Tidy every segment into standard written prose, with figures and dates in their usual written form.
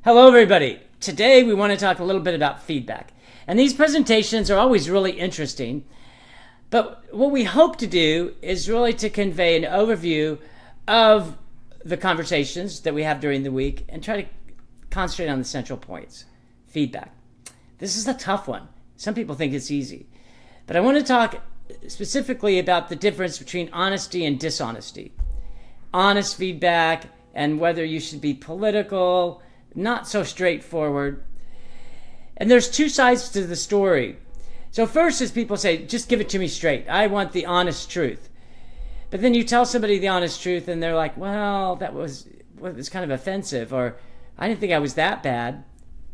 Hello, everybody. Today we want to talk a little bit about feedback. And these presentations are always really interesting. But what we hope to do is really to convey an overview of the conversations that we have during the week and try to concentrate on the central points. Feedback. This is a tough one. Some people think it's easy. But I want to talk specifically about the difference between honesty and dishonesty. Honest feedback and whether you should be political, not so straightforward. And there's two sides to the story. So first is people say, just give it to me straight. I want the honest truth. But then you tell somebody the honest truth and they're like, well, that was kind of offensive, or I didn't think I was that bad.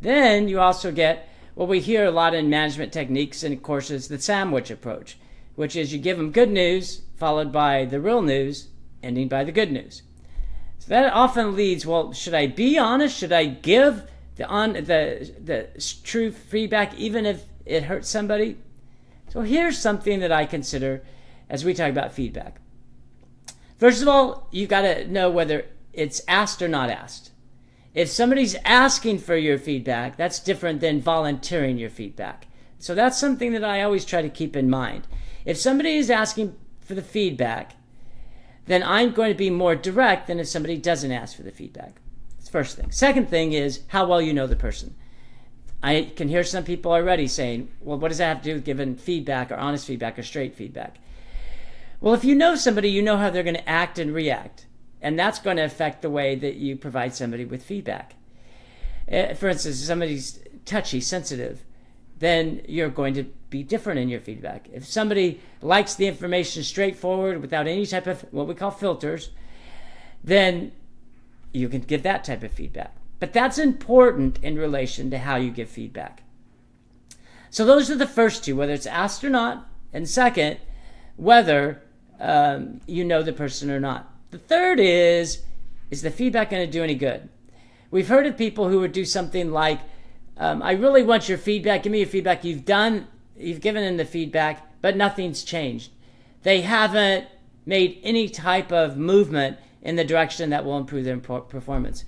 Then you also get what we hear a lot in management techniques and courses, the sandwich approach, which is you give them good news followed by the real news, ending by the good news. So that often leads, well, should I be honest? Should I give the true feedback even if it hurts somebody? So here's something that I consider as we talk about feedback. First of all, you've got to know whether it's asked or not asked. If somebody's asking for your feedback, that's different than volunteering your feedback. So that's something that I always try to keep in mind. If somebody is asking for the feedback, then I'm going to be more direct than if somebody doesn't ask for the feedback. That's the first thing. Second thing is how well you know the person. I can hear some people already saying, well, what does that have to do with giving feedback or honest feedback or straight feedback? Well, if you know somebody, you know how they're going to act and react. And that's going to affect the way that you provide somebody with feedback. For instance, if somebody's touchy, sensitive, then you're going to be different in your feedback. If somebody likes the information straightforward without any type of what we call filters, then you can give that type of feedback. But that's important in relation to how you give feedback. So those are the first two, whether it's asked or not, and second, whether you know the person or not. The third is the feedback going to do any good? We've heard of people who would do something like, I really want your feedback. Give me your feedback. You've given them the feedback, but nothing's changed. They haven't made any type of movement in the direction that will improve their performance.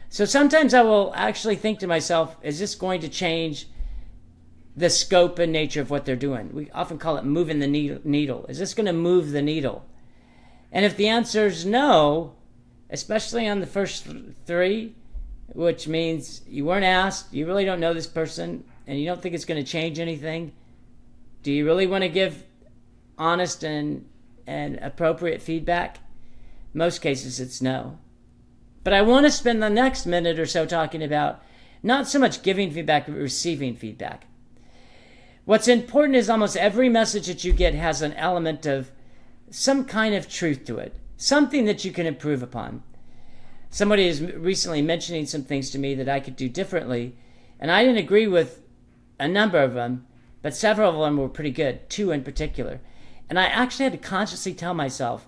So sometimes I will actually think to myself, is this going to change the scope and nature of what they're doing? We often call it moving the needle. Is this going to move the needle? And if the answer is no, especially on the first three, which means you weren't asked, you really don't know this person, and you don't think it's going to change anything, do you really want to give honest and appropriate feedback? Most cases it's no. But I want to spend the next minute or so talking about not so much giving feedback, but receiving feedback. What's important is almost every message that you get has an element of some kind of truth to it, something that you can improve upon. Somebody is recently mentioning some things to me that I could do differently, and I didn't agree with a number of them, but several of them were pretty good, two in particular. And I actually had to consciously tell myself,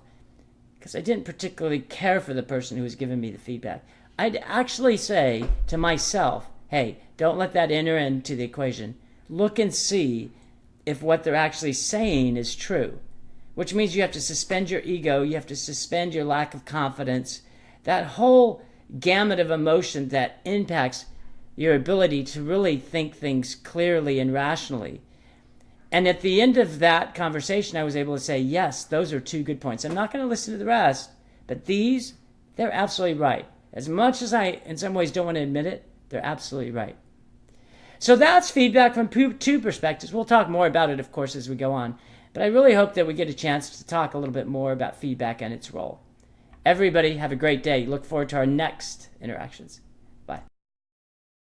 because I didn't particularly care for the person who was giving me the feedback, I'd actually say to myself, hey, don't let that enter into the equation. Look and see if what they're actually saying is true, which means you have to suspend your ego, you have to suspend your lack of confidence, that whole gamut of emotion that impacts your ability to really think things clearly and rationally. And at the end of that conversation, I was able to say, yes, those are two good points. I'm not going to listen to the rest, but these, they're absolutely right. As much as I, in some ways, don't want to admit it, they're absolutely right. So that's feedback from two perspectives. We'll talk more about it, of course, as we go on. But I really hope that we get a chance to talk a little bit more about feedback and its role. Everybody have a great day. Look forward to our next interactions.